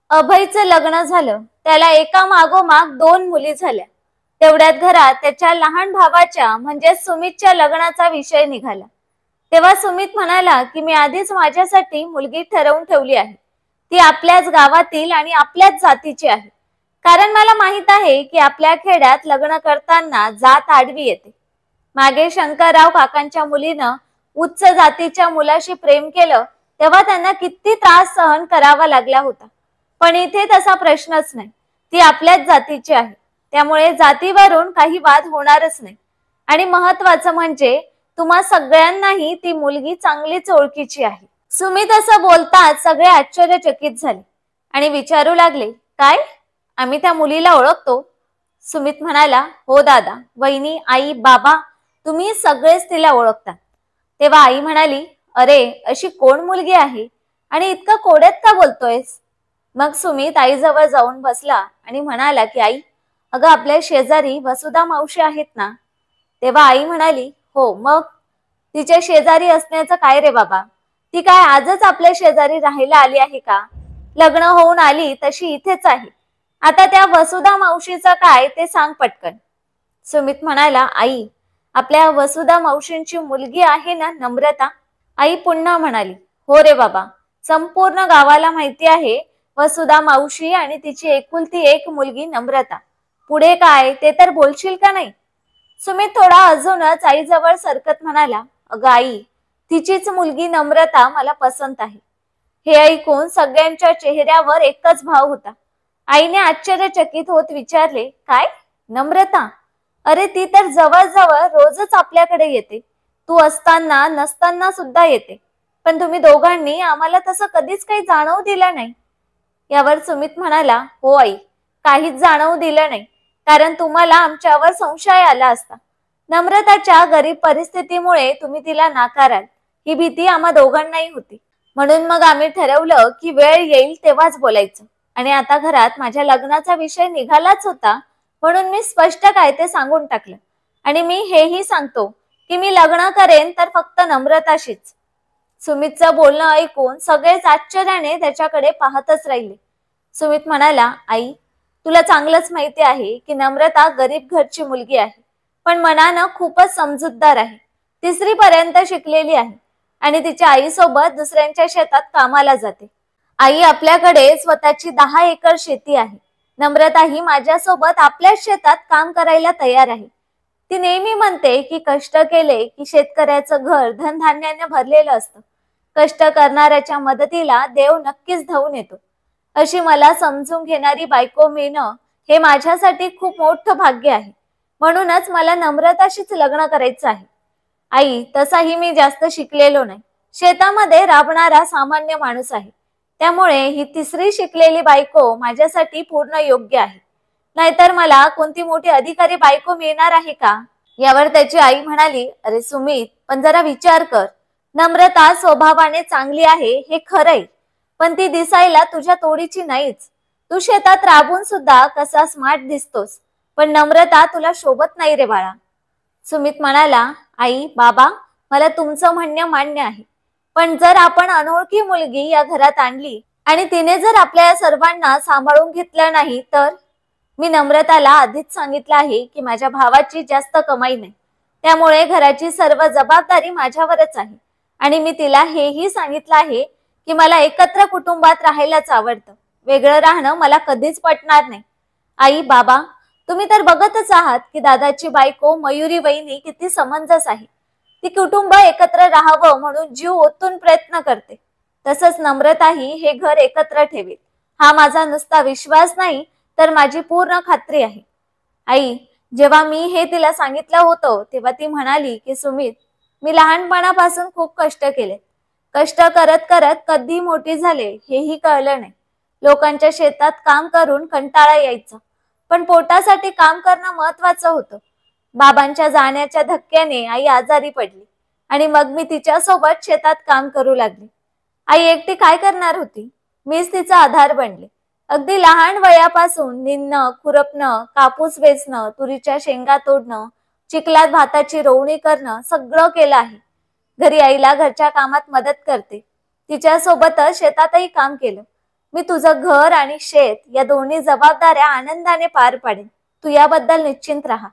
अभयचं लग्न झालं. त्याला एका मागोमाग दोन मुली झाल्या. तेवढ्यात घरात त्याच्या लहान भावाच्या म्हणजे सुमितच्या लग्नाचा विषय निघाला. तेव्हा सुमित म्हणाला की मी आधीच माझ्यासाठी मुलगी ठरवून ठेवली आहे. ती आपल्याच गावातील आणि आपल्याच जातीची आहे. कारण मला माहित आहे की आपल्या खेड्यात लग्न करताना जात आडवी येते. मागे शंकरराव काकांच्या मुलीनं उच्च जातीच्या मुलाशी प्रेम केलं तेव्हा त्यांना किती त्रास सहन करावा लागला होता. पण इथे तसा प्रश्नच नाही. ती आपल्याच जातीची आहे. त्यामुळे जातीवरून काही वाद होणारच नाही. आणि महत्वाचं म्हणजे तुम्हा सगळ्यांनाही ती मुलगी चांगलीच ओळखीची आहे. सुमित असं बोलताच सगळे आश्चर्यचकित झाले आणि विचारू लागले, काय? आम्ही त्या मुलीला ओळखतो? सुमित म्हणाला, हो दादा, वहिनी, आई, बाबा, तुम्ही सगळेच तिला ओळखता. तेव्हा आई म्हणाली, अरे अशी कोण मुलगी आहे आणि इतकं कोड्यात का बोलतोयस? मग सुमित आईजवळ जाऊन बसला आणि म्हणाला की आई, अगं आपल्या शेजारी वसुधा मावशी आहेत ना? तेव्हा आई म्हणाली, हो मग तिच्या शेजारी असण्याचं काय रे बाबा? ती काय आजच आपल्या शेजारी राहायला आली आहे का? लग्न होऊन आली तशी इथेच आहे. आता त्या वसुधा मावशीचं काय ते सांग पटकन. सुमित म्हणाला, आई, आपल्या वसुधा मावशींची मुलगी आहे ना नम्रता? आई पुन्हा म्हणाली, हो रे बाबा, संपूर्ण गावाला माहिती आहे वसुधा मावशी आणि तिची एकुलती एक मुलगी नम्रता. पुढे काय ते तर बोलशील का नाही? सुमित थोडा अजूनच आईजवळ सरकत म्हणाला, अगं आई, तिचीच मुलगी नम्रता मला पसंत आहे. हे ऐकून सगळ्यांच्या चेहऱ्यावर एकच भाव होता. आईने आश्चर्यचकित होत विचारले, काय? नम्रता? अरे ती तर जवळजवळ रोजच आपल्याकडे येते. तू असताना नसताना सुद्धा येते. पण तुम्ही दोघांनी आम्हाला तसं कधीच काही जाणवू दिलं नाही. यावर सुमित म्हणाला, हो आई, काहीच जाणवू दिलं नाही. कारण तुम्हाला आमच्यावर संशय आला असता. नम्रताच्या गरीब परिस्थितीमुळे तुम्ही तिला नाकाराल ही भीती आम्हा दोघांनाही होती. म्हणून मग आम्ही ठरवलं की वेळ येईल तेव्हाच बोलायचं. आणि आता घरात माझ्या लग्नाचा विषय निघालाच होता म्हणून मी स्पष्ट काय ते सांगून टाकलं. आणि मी हेही सांगतो की मी लग्न करेन तर फक्त नम्रताशीच. सुमितचं बोलणं ऐकून सगळेच आश्चर्याने त्याच्याकडे पाहतच राहिले. सुमित म्हणाला, आई, तुला चांगलंच माहिती आहे की नम्रता गरीब घरची मुलगी आहे. पण मनानं खूपच समजूतदार आहे. 3री पर्यंत शिकलेली आहे आणि तिच्या आईसोबत दुसऱ्यांच्या शेतात कामाला जाते. आई आपल्याकडे स्वतःची 10 एकर शेती आहे. नम्रता ही माझ्यासोबत आपल्याच शेतात काम करायला तयार आहे. ती नेहमी म्हणते की कष्ट केले की शेतकऱ्याचं घर धनधान्याने भरलेलं असतं. कष्ट करणाऱ्याच्या मदतीला देव नक्कीच धावून येतो. अशी मला समजून घेणारी बायको मिळणं हे माझ्यासाठी खूप मोठं भाग्य आहे. म्हणूनच मला नम्रताशीच लग्न करायचं आहे. आई, तसाही मी जास्त शिकलेलो नाही. शेतामध्ये राबणारा सामान्य माणूस आहे. त्यामुळे ही 3री शिकलेली बायको माझ्यासाठी पूर्ण योग्य आहे. नाहीतर मला कोणती मोठी अधिकारी बायको मिळणार आहे का? यावर त्याची आई म्हणाली, अरे सुमित, पण जरा विचार कर. नम्रता स्वभावाने चांगली आहे हे खरंय, पण ती दिसायला तुझ्या तोडीची नाहीच. तू शेतात राबून सुद्धा कसा स्मार्ट दिसतोस, पण नम्रता तुला शोभत नाही रे बाळा. सुमित म्हणाला, आई, बाबा, मला तुमचं म्हणणं मान्य आहे. पण जर आपण अनोळखी मुलगी या घरात आणली आणि तिने जर आपल्या सर्वांना सांभाळून घेतलं नाही तर? मी नम्रताला आधीच सांगितलं आहे की माझ्या भावाची जास्त कमाई नाही. त्यामुळे घराची सर्व जबाबदारी माझ्यावरच आहे. आणि मी तिला हेही सांगितलं आहे की मला एकत्र कुटुंबात राहायलाच आवडतं. वेगळं राहणं मला कधीच पटणार नाही. आई, बाबा, तुम्ही तर बघतच आहात की दादाची बायको मयुरी वहिनी किती समंजस आहे. ती कुटुंब एकत्र राहावं म्हणून जीव ओतून प्रयत्न करते. तसंच नम्रताही हे घर एकत्र ठेवेल हा माझा नुसता विश्वास नाही तर माझी पूर्ण खात्री आहे. आई, जेव्हा मी हे तिला सांगितलं होतं तेव्हा ती म्हणाली की सुमित, मी लहानपणापासून खूप कष्ट केले. कष्ट करत करत कधी मोठी झाले हेही कळलं नाही. लोकांच्या शेतात काम करून कंटाळा यायचा, पण पोटासाठी काम करणं महत्वाचं होतं. बाबांच्या जाण्याच्या धक्क्याने आई आजारी पडली आणि मग मी तिच्यासोबत शेतात काम करू लागले. आई एकटी काय करणार होती? मीच तिचा आधार बनले. अगदी लहान वयापासून निंदणं, खुरपणं, कापूस वेचणं, तुरीच्या शेंगा तोडणं, चिखलात भाताची रोवणी करणं सगळं केलं आहे. घरी आईला घरच्या कामात मदत करते. तिच्यासोबतच शेतातही काम केलं. मी तुझं घर आणि शेत या दोन्ही जबाबदाऱ्या आनंदाने पार पाडेन, तू याबद्दल निश्चिंत राहा.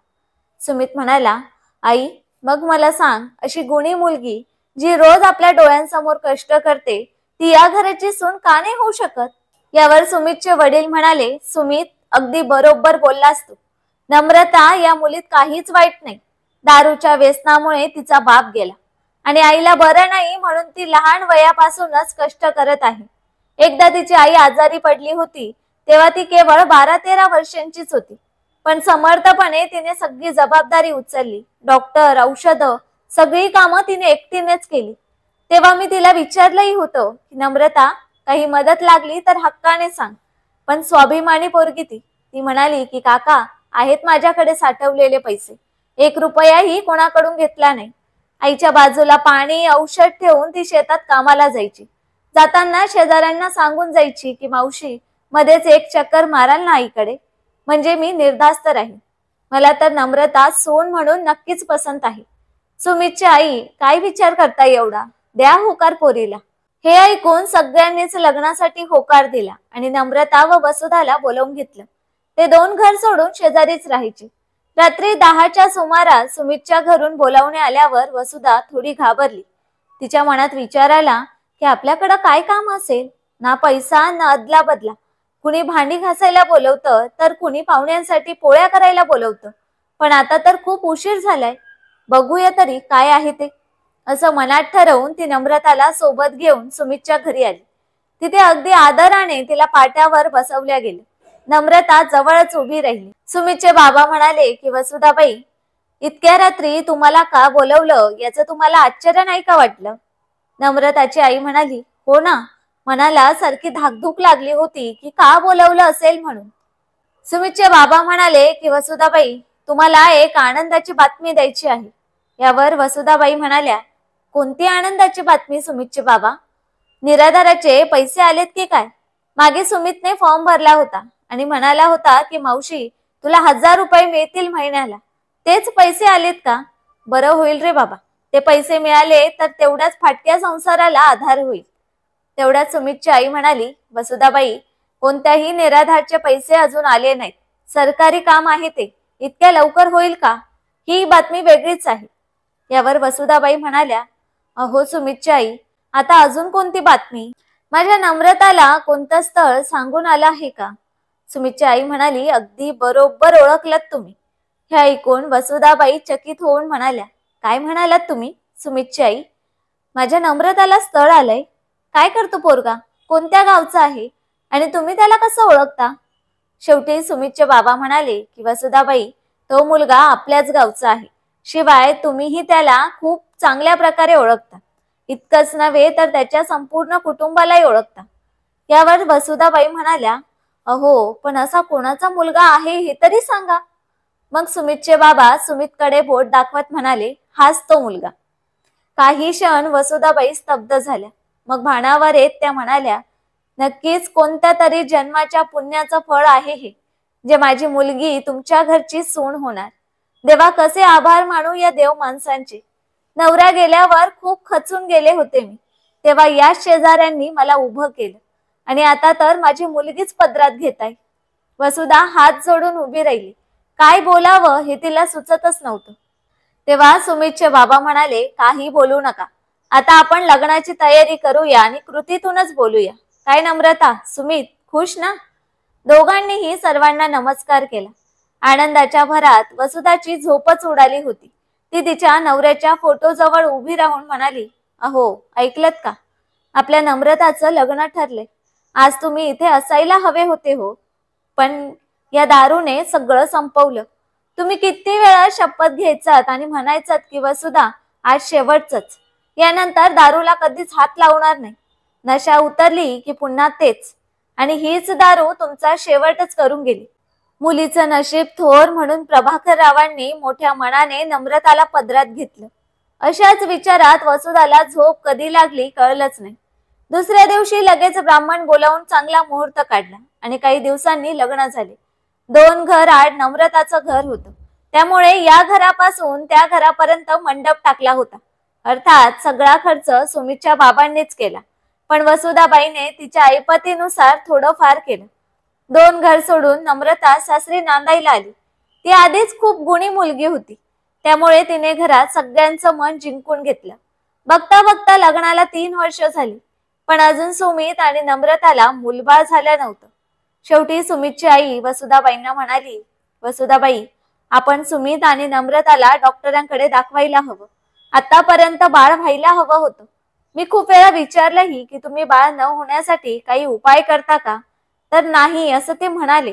सुमित म्हणाला, आई, मग मला सांग, अशी गुणी मुलगी जी रोज आपल्या डोळ्यांसमोर कष्ट करते, ती या घराची सून का नाही होऊ शकत? यावर सुमितचे वडील म्हणाले, सुमित, अगदी बरोबर बोललास तू. नम्रता या मुलीत काहीच वाईट नाही. दारूच्या व्यसनामुळे तिचा बाप गेला आणि आईला बरं नाही म्हणून ती लहान वयापासूनच कष्ट करत आहे. एकदा तिची आई आजारी पडली होती तेव्हा ती केवळ 12-13 वर्षांचीच होती, पण समर्थपणे तिने सगळी जबाबदारी उचलली. डॉक्टर, औषधं, सगळी कामं तिने एकटीनेच केली. तेव्हा मी तिला विचारलंही होतं की नम्रता, काही मदत लागली तर हक्काने सांग. पण स्वाभिमानी पोरगी ती म्हणाली की काका, आहेत माझ्याकडे साठवलेले पैसे, 1 रुपयाही कोणाकडून घेतला नाही. आईच्या बाजूला पाणी औषध ठेवून ती शेतात कामाला जायची. जाताना शेजाऱ्यांना सांगून जायची की मावशी, मध्येच एक चक्कर माराल ना आईकडे, म्हणजे मी निर्धास्त राहीन. मला तर नम्रता सून म्हणून नक्कीच पसंत आहे. सुमितची आई, काय विचार करताय एवढा, द्या होकार पोरीला. हे ऐकून सगळ्यांनीच लग्नासाठी होकार दिला आणि नम्रता व वसुधाला बोलावून घेतलं. ते 2 घर सोडून शेजारीच राहायचे. रात्री 10च्या सुमारास सुमितच्या घरून बोलावणे आल्यावर वसुधा थोडी घाबरली. तिच्या मनात विचार आला की आपल्याकडं काय काम असेल, ना पैसा ना अदला बदला. कुणी भांडी घासायला बोलवतं तर कुणी पाहुण्यांसाठी पोळ्या करायला बोलवतं, पण आता तर खूप उशीर झालाय, बघूया तरी काय आहे ते, असं मनात ठरवून ती नम्रताला सोबत घेऊन सुमितच्या घरी आली. तिथे अगदी आदराने तिला पाट्यावर बसवल्या गेले. नम्रता जवळच उभी राहिली. सुमितचे बाबा म्हणाले की वसुधाबाई, इतक्या रात्री तुम्हाला का बोलवलं याचं तुम्हाला आश्चर्य नाही का वाटलं? नम्रताची आई म्हणाली, हो ना, मनाला सारखी धाकधूक लागली होती की का बोलवलं असेल म्हणून. सुमितचे बाबा म्हणाले की वसुधाबाई, तुम्हाला एक आनंदाची बातमी द्यायची आहे. यावर वसुधाबाई म्हणाल्या, कोणती आनंदाची बातमी सुमितचे बाबा? निराधाराचे पैसे आलेत की काय? मागे सुमितने फॉर्म भरला होता आणि म्हणाला होता की मावशी, तुला 1000 रुपये मिळतील महिन्याला. तेच पैसे आलेत का? बरं होईल रे बाबा, ते पैसे मिळाले तर तेवढ्याच फाटक्या संसाराला आधार होईल. तेवढ्यात सुमितची आई म्हणाली, वसुधाबाई, कोणत्याही निराधारचे पैसे अजून आले नाहीत. सरकारी काम आहे ते, इतक्या लवकर होईल का? ही बातमी वेगळीच आहे. यावर वसुधाबाई म्हणाल्या, अहो सुमितची आई, आता अजून कोणती बातमी? माझ्या नम्रताला कोणतं स्थळ सांगून आलं आहे का? सुमितची आई म्हणाली, अगदी बरोबर ओळखलत तुम्ही. हे ऐकून वसुधाबाई चकित होऊन म्हणाल्या, काय म्हणालात तुम्ही? सुमितची आई, माझ्या नम्रताला स्थळ आलंय? काय करतो पोरगा? कोणत्या गावचा आहे? आणि तुम्ही त्याला कसं ओळखता? शेवटी सुमितचे बाबा म्हणाले की वसुधाबाई, तो मुलगा आपल्याच गावचा आहे. शिवाय तुम्हीही त्याला खूप चांगल्या प्रकारे ओळखता. इतकंच नव्हे तर त्याच्या संपूर्ण कुटुंबालाही ओळखता. यावर वसुधाबाई म्हणाल्या, अहो, पण असा कोणाचा मुलगा आहे हे तरी सांगा. मग सुमितचे बाबा सुमितकडे बोट दाखवत म्हणाले, हाच तो मुलगा. काही क्षण वसुधाबाई स्तब्ध झाल्या. मग भानावर येत त्या म्हणाल्या, नक्कीच कोणत्या तरी जन्माच्या पुण्याचं फळ आहे हे, जे माझी मुलगी तुमच्या घरची सून होणार. देवा, कसे आभार मानू या देव माणसांचे. नवरा गेल्यावर खूप खचून गेले होते मी, तेव्हा या शेजाऱ्यांनी मला उभं केलं आणि आता तर माझी मुलगीच पदरात घेताय. वसुधा हात जोडून उभी राहिली. काय बोलावं हे तिला सुचतच नव्हतं. तेव्हा सुमितचे बाबा म्हणाले, काही बोलू नका, आता आपण लग्नाची तयारी करूया आणि कृतीतूनच बोलूया. काय नम्रता, सुमित, खुश ना? दोघांनीही सर्वांना नमस्कार केला. आनंदाच्या भरात वसुधाची झोपच उडाली होती. ती तिच्या नवऱ्याच्या फोटोजवळ उभी राहून म्हणाली, अहो, ऐकलत का? आपल्या नम्रताचं लग्न ठरले. आज तुम्ही इथे असायला हवे होते हो, पण या दारूने सगळं संपवलं. तुम्ही किती वेळा शपथ घ्यायचात आणि म्हणायचात की वसुधा, आज शेवटचंच, यानंतर दारूला कधीच हात लावणार नाही. नशा उतरली की पुन्हा तेच, आणि हीच दारू तुमचा शेवटच करून गेली. मुलीचं नशीब थोर म्हणून प्रभाकर रावांनी मोठ्या मनाने नम्रताला पदरात घेतलं. अशाच विचारात वसुधाला झोप कधी लागली कळलंच नाही. दुसऱ्या दिवशी लगेच ब्राह्मण बोलावून चांगला मुहूर्त काढला आणि काही दिवसांनी लग्न झाले. 2 घर आड नम्रताचं घर होतं, त्यामुळे या घरापासून त्या घरापर्यंत मंडप टाकला होता. अर्थात सगळा खर्च सुमितच्या बाबांनीच केला. पण वसुधाबाईने तिच्या ऐपतीनुसार थोडंफार केलं. 2 घर सोडून नम्रता सासरी नांदायला आली. ती आधीच खूप गुणी मुलगी होती, त्यामुळे तिने घरात सगळ्यांचं मन जिंकून घेतलं. बघता बघता लग्नाला 3 वर्ष झाली, पण अजून सुमित आणि नम्रताला मूलबाळ झालं नव्हतं. शेवटी सुमितची आई वसुधाबाईंना म्हणाली, वसुधाबाई, आपण सुमित आणि नम्रताला डॉक्टरांकडे दाखवायला हवं. आतापर्यंत बाळ व्हायला हवं होतं. मी खूप वेळा विचारलंही की तुम्ही बाळ न होण्यासाठी काही उपाय करता का, तर नाही असं ते म्हणाले.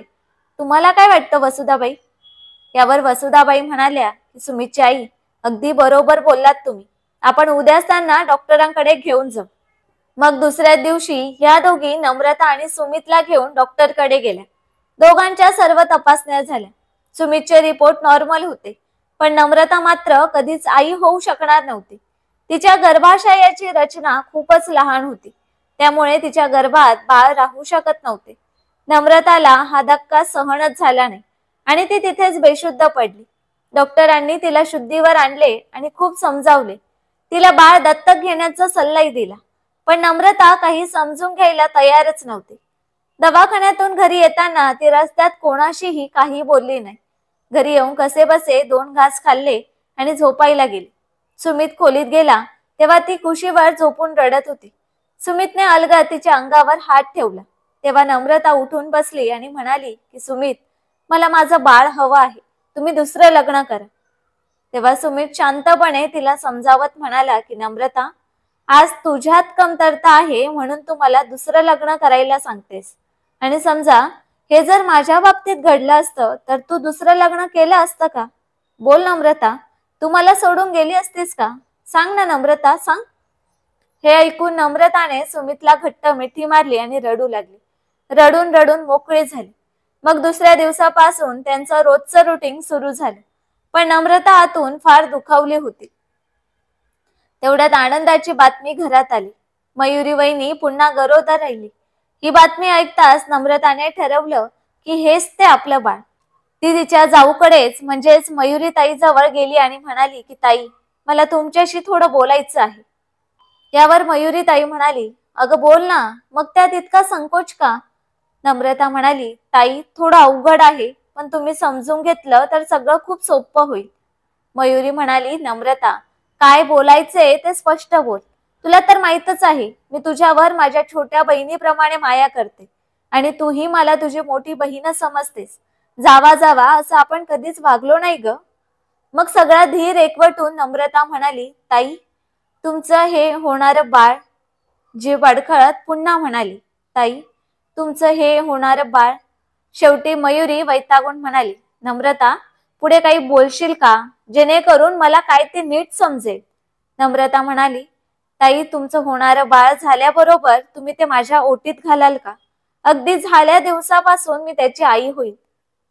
तुम्हाला काय वाटतं वसुधाबाई? यावर वसुधाबाई म्हणाल्या की सुमितची आई, अगदी बरोबर बोललात तुम्ही. आपण उद्याच त्यांना डॉक्टरांकडे घेऊन जाऊ. मग दुसऱ्या दिवशी या दोघी नम्रता आणि सुमितला घेऊन डॉक्टरकडे गेल्या. दोघांच्या सर्व तपासण्या झाल्या. सुमितचे रिपोर्ट नॉर्मल होते, पण नम्रता मात्र कधीच आई होऊ शकणार नव्हती. तिच्या गर्भाशयाची रचना खूपच लहान होती, त्यामुळे तिच्या गर्भात बाळ राहू शकत नव्हते. नम्रताला हा धक्का सहनच झाला नाही आणि ती तिथेच बेशुद्ध पडली. डॉक्टरांनी तिला शुद्धीवर आणले आणि खूप समजावले. तिला बाळ दत्तक घेण्याचा सल्लाही दिला, पण नम्रता काही समजून घ्यायला तयारच नव्हती. दवाखान्यातून घरी येताना ती रस्त्यात कोणाशीही काही बोलली नाही. घरी येऊन कसेबसे 2 घास खाल्ले आणि झोपायला गेली. सुमित खोलीत गेला तेव्हा ती कुशीवर झोपून रडत होती. सुमितने अलगद तिच्या अंगावर हात ठेवला. तेव्हा नम्रता उठून बसली आणि म्हणाली की सुमित, मला माझं बाळ हवं आहे. तुम्ही दुसरं लग्न करा. तेव्हा सुमित शांतपणे तिला समजावत म्हणाला की नम्रता, आज तुझ्यात कमतरता आहे म्हणून तू मला दुसरं लग्न करायला सांगतेस. आणि समजा हे जर माझ्या बाबतीत घडलं असतं तर तू दुसरं लग्न केलं असतं का? बोल नम्रता, तू मला सोडून गेली असतीस का? सांग ना नम्रता, सांग. हे ऐकून नम्रताने सुमितला घट्ट मिठी मारली आणि रडू लागली. रडून रडून मोकळी झाली. मग दुसऱ्या दिवसापासून त्यांचं रोजचं रुटीन सुरू झालं. पण नम्रता आतून फार दुखावली होती. तेवढ्यात आनंदाची बातमी घरात आली. मयुरी वहिनी पुन्हा गरोदर राहिली. ही बातमी ऐकताच नम्रताने ठरवलं की हेच ते आपलं बाळ. ती तिच्या जाऊकडेच म्हणजेच मयुरी ताईजवळ गेली आणि म्हणाली की ताई, मला तुमच्याशी थोडं बोलायचं आहे. यावर मयुरी ताई म्हणाली, अगं बोल ना, मग त्यात इतका संकोच का? नम्रता म्हणाली, ताई, थोडं अवघड आहे, पण तुम्ही समजून घेतलं तर सगळं खूप सोपं होईल. मयुरी म्हणाली, नम्रता, काय बोलायचंय ते स्पष्ट बोल. तुला तर माहीतच आहे मी तुझ्यावर माझ्या छोट्या बहिणीप्रमाणे माया करते आणि तूही मला तुझी मोठी बहीण समजतेस. जावा जावा असं आपण कधीच वागलो नाही ग. मग सगळा धीर एकवटून नम्रता म्हणाली, ताई, तुमचं हे होणारं बाळ. जीभ अडखळत पुन्हा म्हणाली, ताई, तुमचं हे होणारं बाळ. शेवटी मयुरी वैतागून म्हणाली, नम्रता, पुढे काही बोलशील का, जेणेकरून मला काय ते नीट समजेल. नम्रता म्हणाली, ताई, तुमचं होणारं बाळ झाल्याबरोबर तुम्ही ते माझ्या ओटीत घालाल का? अगदी झाल्या दिवसापासून मी त्याची आई होईल.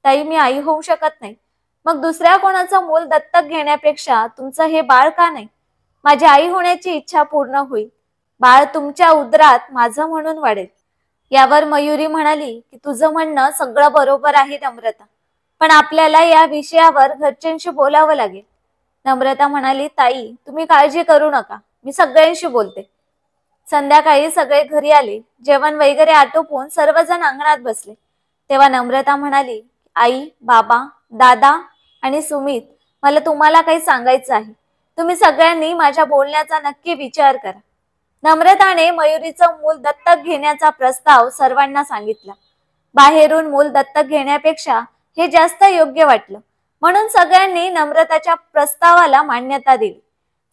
ताई, मी आई होऊ शकत नाही. मग दुसऱ्या कोणाचं मूल दत्तक घेण्यापेक्षा तुमचं हे बाळ का नाही? माझी आई होण्याची इच्छा पूर्ण होईल. बाळ तुमच्या उदरात माझं म्हणून वाढेल. यावर मयुरी म्हणाली की तुझं म्हणणं सगळं बरोबर आहे नम्रता, पण आपल्याला या विषयावर घरच्यांशी बोलावं लागेल. नम्रता म्हणाली, ताई, तुम्ही काळजी करू नका, मी सगळ्यांशी बोलते. संध्याकाळी सगळे घरी आले. जेवण वगैरे आटोपून सर्वजण अंगणात बसले. तेव्हा नम्रता म्हणाली, आई, बाबा, दादा आणि सुमित, मला तुम्हाला काही सांगायचं आहे. तुम्ही सगळ्यांनी माझ्या बोलण्याचा नक्की विचार करा. नम्रताने मयुरीचं मूल दत्तक घेण्याचा प्रस्ताव सर्वांना सांगितला. बाहेरून मूल दत्तक घेण्यापेक्षा हे जास्त योग्य वाटलं, म्हणून सगळ्यांनी नम्रताच्या प्रस्तावाला मान्यता दिली.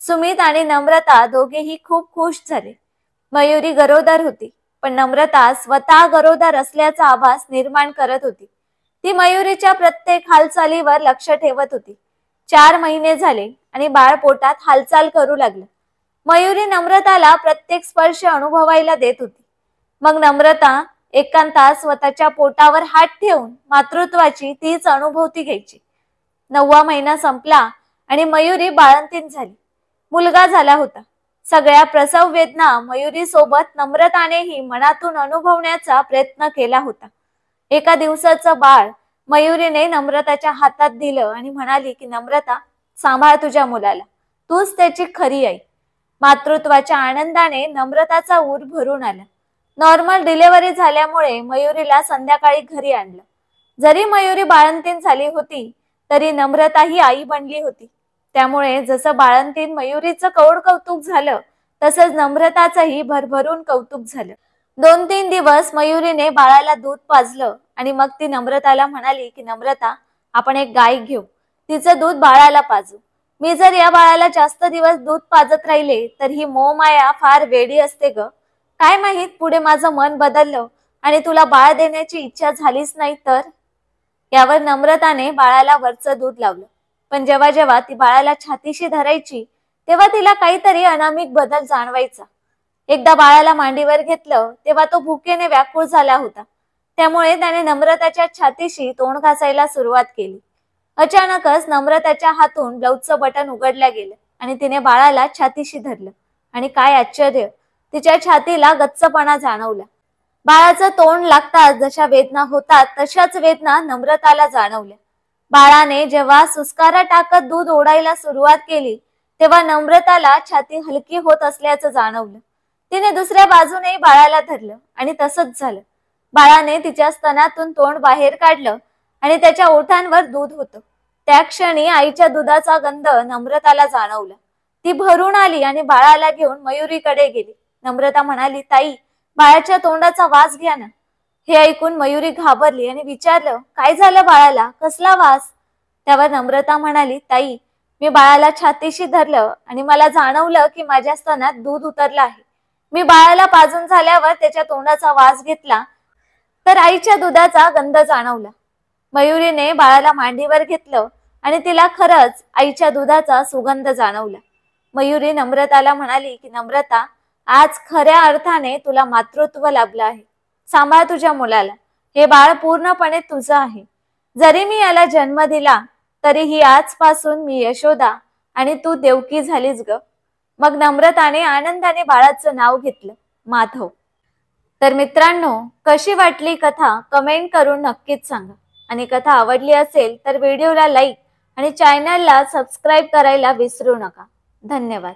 सुमित आणि नम्रता दोघेही खूप खुश झाले. मयुरी गरोदर होती, पण नम्रता स्वतः गरोदर असल्याचा आभास निर्माण करत होती. ती मयुरीच्या प्रत्येक हालचालीवर लक्ष ठेवत होती. 4 महिने झाले आणि बाळ पोटात हालचाल करू लागलं. मयुरी नम्रताला प्रत्येक स्पर्श अनुभवायला देत होती. मग नम्रता एकांतात स्वतःच्या पोटावर हात ठेवून मातृत्वाची तीच अनुभूती घ्यायची. 9वा महिना संपला आणि मयुरी बाळंतीण झाली. मुलगा झाला होता. सगळ्या प्रसव वेदना मयुरी सोबत नम्रतानेही मनातून अनुभवण्याचा प्रयत्न केला होता. एका दिवसाचं बाळ मयुरीने नम्रताच्या हातात दिलं आणि म्हणाली की नम्रता, सांभाळ तुझ्या मुलाला, तूच त्याची खरी आई. मातृत्वाच्या आनंदाने नम्रताचा ऊर भरून आला। नॉर्मल डिलिव्हरी झाल्यामुळे मयुरीला संध्याकाळी घरी आणलं। जरी मयुरी बाळंतीण झाली होती तरी नम्रता ही आई बनली होती। त्यामुळे जसं बाळंतीण मयुरीचं कौड कौतुक झालं तसंच नम्रताचंही भरभरून कौतुक झालं। 2-3 दिवस मयुरीने बाळाला दूध पाजलं आणि मग ती नम्रताला म्हणाली की नम्रता, आपण एक गाय घेऊ, तिचं दूध बाळाला पाजू। मी जर या बाळाला जास्त दिवस दूध पाजत राहिले तर ही मोहमाया फार वेडी असते ग। काय माहित पुढे माझं मन बदललं आणि तुला बाळ देण्याची इच्छा झालीच नाही तर। यावर नम्रताने बाळाला वरचं दूध लावलं, पण जेव्हा जेव्हा ती बाळाला छातीशी धरायची तेव्हा तिला काहीतरी अनामिक बदल जाणवायचा। एकदा बाळाला मांडीवर घेतलं तेव्हा तो भुकेने व्याकुळ झाला होता। त्यामुळे त्याने नम्रताच्या छातीशी तोंड घासायला सुरुवात केली। अचानकच नम्रताच्या हातून ब्लाऊजचं बटन उघडलं गेलं आणि तिने बाळाला छातीशी धरलं आणि काय आश्चर्य, तिच्या छातीला गच्चपणा जाणवला। बाळाचं तोंड लागताच जशा वेदना होतात तशाच वेदना नम्रताला जाणवल्या। बाळाने जेव्हा सुस्कारा टाकत दूध ओढायला सुरुवात केली तेव्हा नम्रताला छाती हलकी होत असल्याचं जाणवलं। तिने दुसऱ्या बाजूने बाळाला धरलं आणि तसंच झालं। बाळाने तिच्या स्तनातून तोंड बाहेर काढलं आणि त्याच्या ओठांवर दूध होतं। त्या क्षणी आईच्या दुधाचा गंध नम्रताला जाणवला। ती भरून आली आणि बाळाला घेऊन मयुरीकडे गेली। नम्रता म्हणाली, ताई, बाळाच्या तोंडाचा वास घ्या ना। हे ऐकून मयुरी घाबरली आणि विचारलं, काय झालं बाळाला, कसला वास? त्यावर नम्रता म्हणाली, ताई, मी बाळाला छातीशी धरलं आणि मला जाणवलं की माझ्या स्तनात दूध उतरलं आहे। मी बाळाला पाजून झाल्यावर त्याच्या तोंडाचा वास घेतला तर आईच्या दुधाचा गंध जाणवला। मयुरीने बाळाला मांडीवर घेतलं आणि तिला खरंच आईच्या दुधाचा सुगंध जाणवला। मयुरी नम्रताला म्हणाली की नम्रता, आज खऱ्या अर्थाने तुला मातृत्व लाभलं आहे। सांभाळ तुझ्या मुलाला, हे बाळ पूर्णपणे तुझं आहे। जरी मी याला जन्म दिला तरीही आजपासून मी यशोदा आणि तू देवकी झालीस ग। मग नम्रताने आनंदाने बाळाचं नाव घेतलं, माधव। तर मित्रांनो, कशी वाटली कथा कमेंट करून नक्कीच सांगा आणि कथा आवडली असेल तर व्हिडिओला लाईक आणि चॅनलला सबस्क्राईब करायला विसरू नका। धन्यवाद।